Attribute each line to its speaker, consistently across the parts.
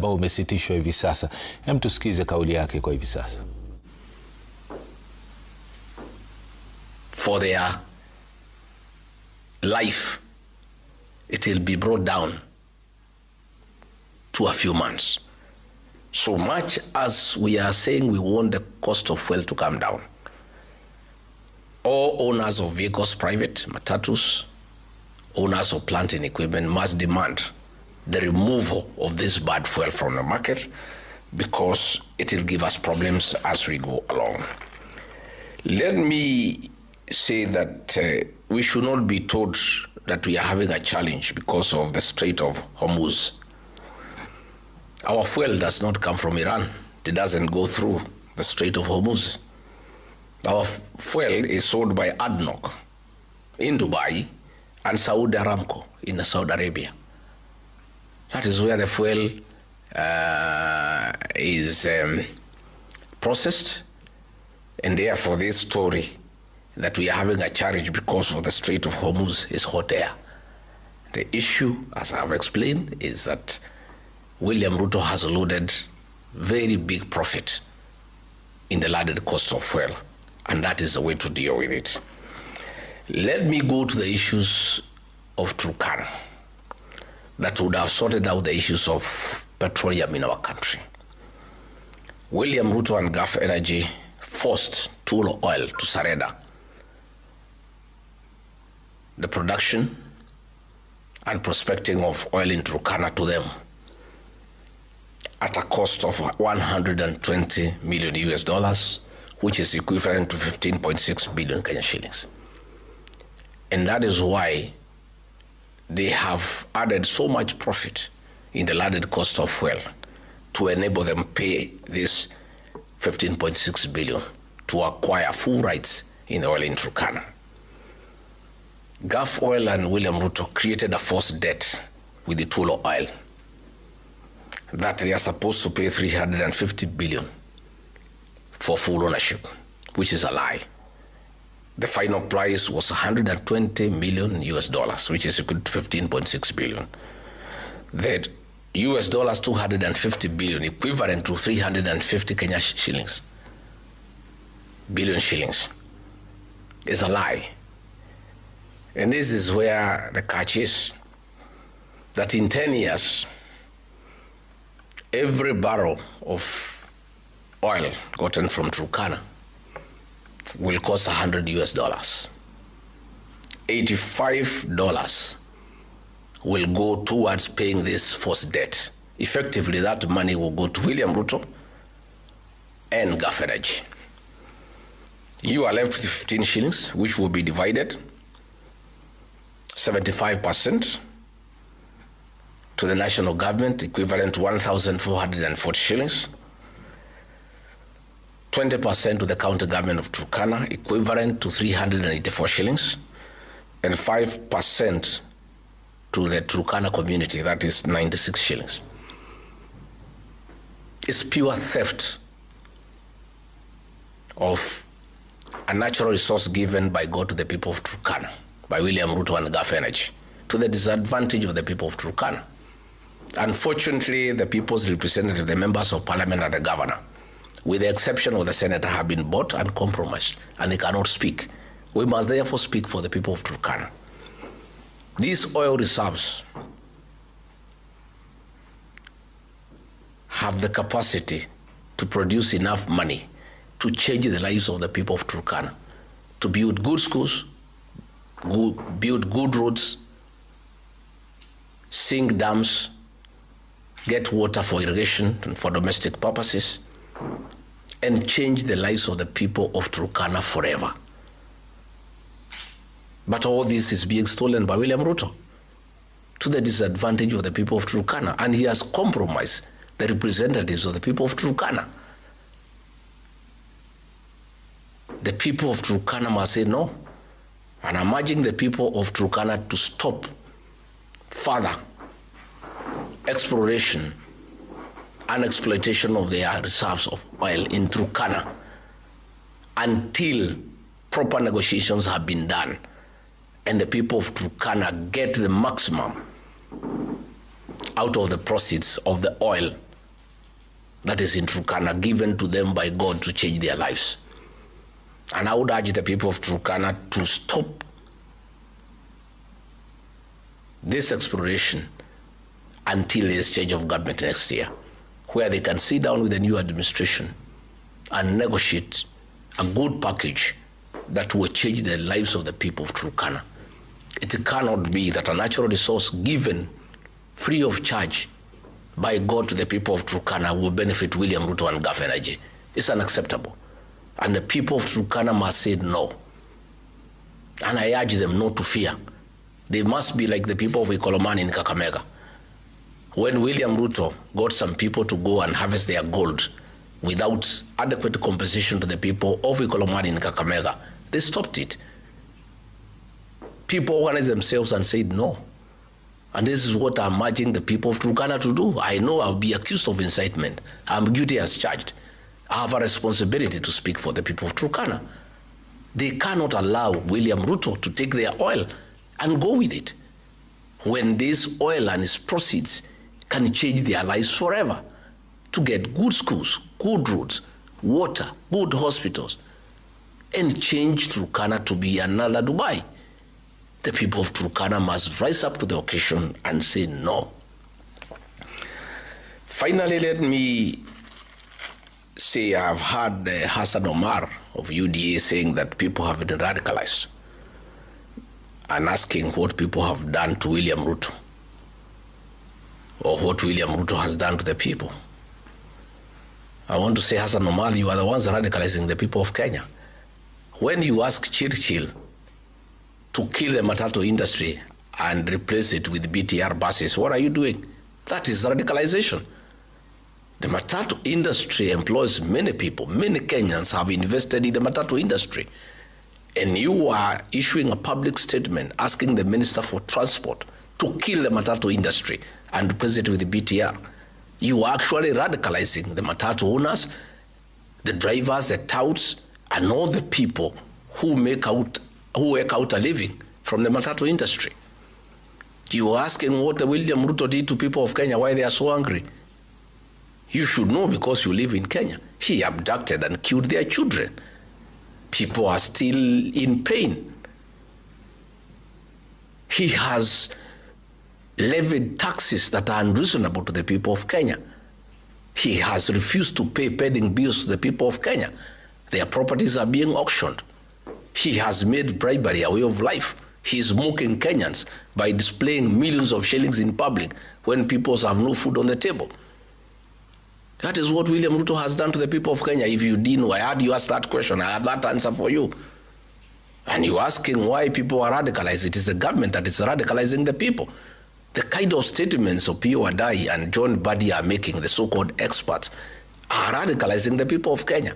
Speaker 1: ambao umesitishwa hivi sasa. Hem, tusikize kauli yake kwa hivi sasa.
Speaker 2: For their life, it will be brought down to a few months. So much as we are saying we want the cost of fuel to come down, all owners of vehicles, private, matatus, owners of plant and equipment must demand the removal of this bad fuel from the market, because it will give us problems as we go along. Let me say that we should not be told that we are having a challenge because of the Strait of Hormuz. Our fuel does not come from Iran. It doesn't go through the Strait of Hormuz. Our fuel is sold by ADNOC in Dubai and Saudi Aramco in Saudi Arabia. That is where the fuel is processed, and therefore this story that we are having a challenge because of the Strait of Hormuz is hot air. The issue, as I've explained, is that William Ruto has loaded very big profit in the landed cost of fuel, and that is the way to deal with it. Let me go to the issues of Turkana that would have sorted out the issues of petroleum in our country. William Ruto and Gulf Energy forced Tullow Oil to surrender the production and prospecting of oil in Turkana to them at a cost of 120 million US dollars, which is equivalent to 15.6 billion Kenyan shillings. And that is why they have added so much profit in the landed cost of fuel to enable them pay this 15.6 billion to acquire full rights in the oil in Turkana. Gulf Oil and William Ruto created a forced debt with the Tullow Oil that they are supposed to pay 350 billion for full ownership, which is a lie. The final price was 120 million US dollars, which is equal to 15.6 billion. The US dollars 250 billion, equivalent to 350 Kenya shillings, billion shillings, is a lie. And this is where the catch is, that in 10 years, every barrel of oil gotten from Turkana will cost 100 US dollars. $85 will go towards paying this forced debt. Effectively, that money will go to William Ruto and Gulf Energy. You are left with 15 shillings, which will be divided 75% to the national government, equivalent to 1,440 shillings. 20% to the county government of Turkana, equivalent to 384 shillings. And 5% to the Turkana community, that is 96 shillings. It's pure theft of a natural resource given by God to the people of Turkana, by William Ruto and Gulf Energy, to the disadvantage of the people of Turkana. Unfortunately, the people's representative, the members of parliament and the governor, with the exception of the senator, have been bought and compromised, and they cannot speak. We must therefore speak for the people of Turkana. These oil reserves have the capacity to produce enough money to change the lives of the people of Turkana, to build good schools, build good roads, sink dams, get water for irrigation and for domestic purposes, and change the lives of the people of Turkana forever. But all this is being stolen by William Ruto to the disadvantage of the people of Turkana, and he has compromised the representatives of the people of Turkana. The people of Turkana must say no, and I'm urging the people of Turkana to stop further exploration and exploitation of their reserves of oil in Turkana until proper negotiations have been done and the people of Turkana get the maximum out of the proceeds of the oil that is in Turkana given to them by God to change their lives. And I would urge the people of Turkana to stop this exploration until there's change of government next year, where they can sit down with the new administration and negotiate a good package that will change the lives of the people of Turkana. It cannot be that a natural resource given free of charge by God to the people of Turkana will benefit William Ruto and Gulf Energy. It's unacceptable. And the people of Turkana must say no. And I urge them not to fear. They must be like the people of Ikolomani in Kakamega. When William Ruto got some people to go and harvest their gold without adequate compensation to the people of Ikolomani in Kakamega, they stopped it. People organized themselves and said no. And this is what I'm urging the people of Turkana to do. I know I'll be accused of incitement. I'm guilty as charged. I have a responsibility to speak for the people of Turkana. They cannot allow William Ruto to take their oil and go with it, when this oil and its proceeds can change their lives forever, to get good schools, good roads, water, good hospitals, and change Turkana to be another Dubai. The people of Turkana must rise up to the occasion and say no. Finally, let me say I've heard Hassan Omar of UDA saying that people have been radicalized, and asking what people have done to William Ruto, or what William Ruto has done to the people. I want to say, Hassan Omar, you are the ones radicalizing the people of Kenya. When you ask Churchill to kill the matatu industry and replace it with BTR buses, what are you doing? That is radicalization. The matatu industry employs many people. Many Kenyans have invested in the matatu industry. And you are issuing a public statement asking the Minister for Transport to kill the matatu industry and replace it with the BTR. You are actually radicalizing the matatu owners, the drivers, the touts, and all the people who work out a living from the matatu industry. You are asking what the William Ruto did to people of Kenya, why they are so angry. You should know because you live in Kenya. He abducted and killed their children. People are still in pain. He has levied taxes that are unreasonable to the people of Kenya. He has refused to pay pending bills to the people of Kenya. Their properties are being auctioned. He has made bribery a way of life. He is mocking Kenyans by displaying millions of shillings in public when people have no food on the table. That is what William Ruto has done to the people of Kenya. If you didn't know, I heard you ask that question. I have that answer for you. And you're asking why people are radicalized. It is the government that is radicalizing the people. The kind of statements of P.O. Adai and John Badi are making, the so-called experts, are radicalizing the people of Kenya.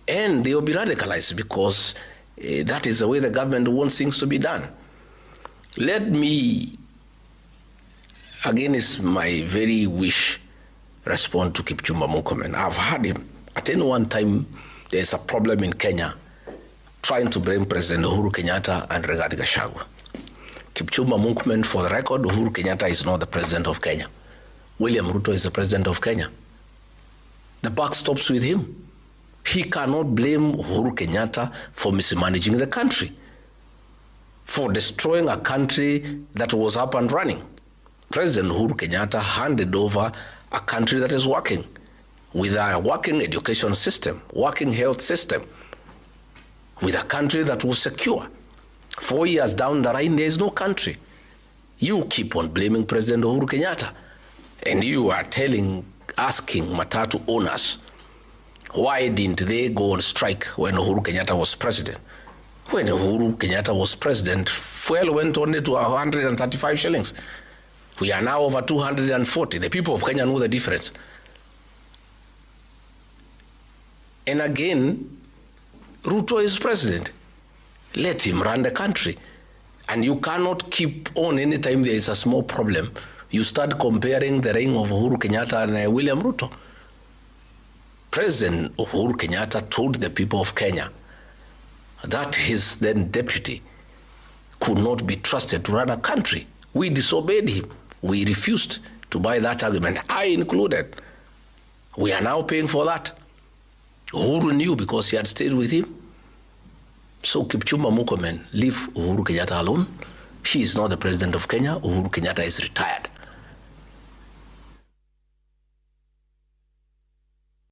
Speaker 2: And they will be radicalized because that is the way the government wants things to be done. Let me, again, it's my very wish, respond to Kipchumba Murkomen. I've heard him. At any one time, there's a problem in Kenya trying to bring President Uhuru Kenyatta and Rigathi Gachagua. Kipchumba Murkomen, for the record, Uhuru Kenyatta is not the president of Kenya. William Ruto is the president of Kenya. The buck stops with him. He cannot blame Uhuru Kenyatta for mismanaging the country, for destroying a country that was up and running. President Uhuru Kenyatta handed over a country that is working, with a working education system, working health system, with a country that was secure. 4 years down the line, there is no country. You keep on blaming President Uhuru Kenyatta, and you are asking matatu owners, why didn't they go on strike when Uhuru Kenyatta was president? When Uhuru Kenyatta was president, fuel went only to 135 shillings. We are now over 240. The people of Kenya know the difference. And again, Ruto is president. Let him run the country. And you cannot keep on anytime there is a small problem. You start comparing the reign of Uhuru Kenyatta and William Ruto. President Uhuru Kenyatta told the people of Kenya that his then deputy could not be trusted to run a country. We disobeyed him. We refused to buy that argument, I included. We are now paying for that. Uhuru knew because he had stayed with him. So Kipchumba Murkomen, leave Uhuru Kenyatta alone. He is not the president of Kenya. Uhuru Kenyatta is retired.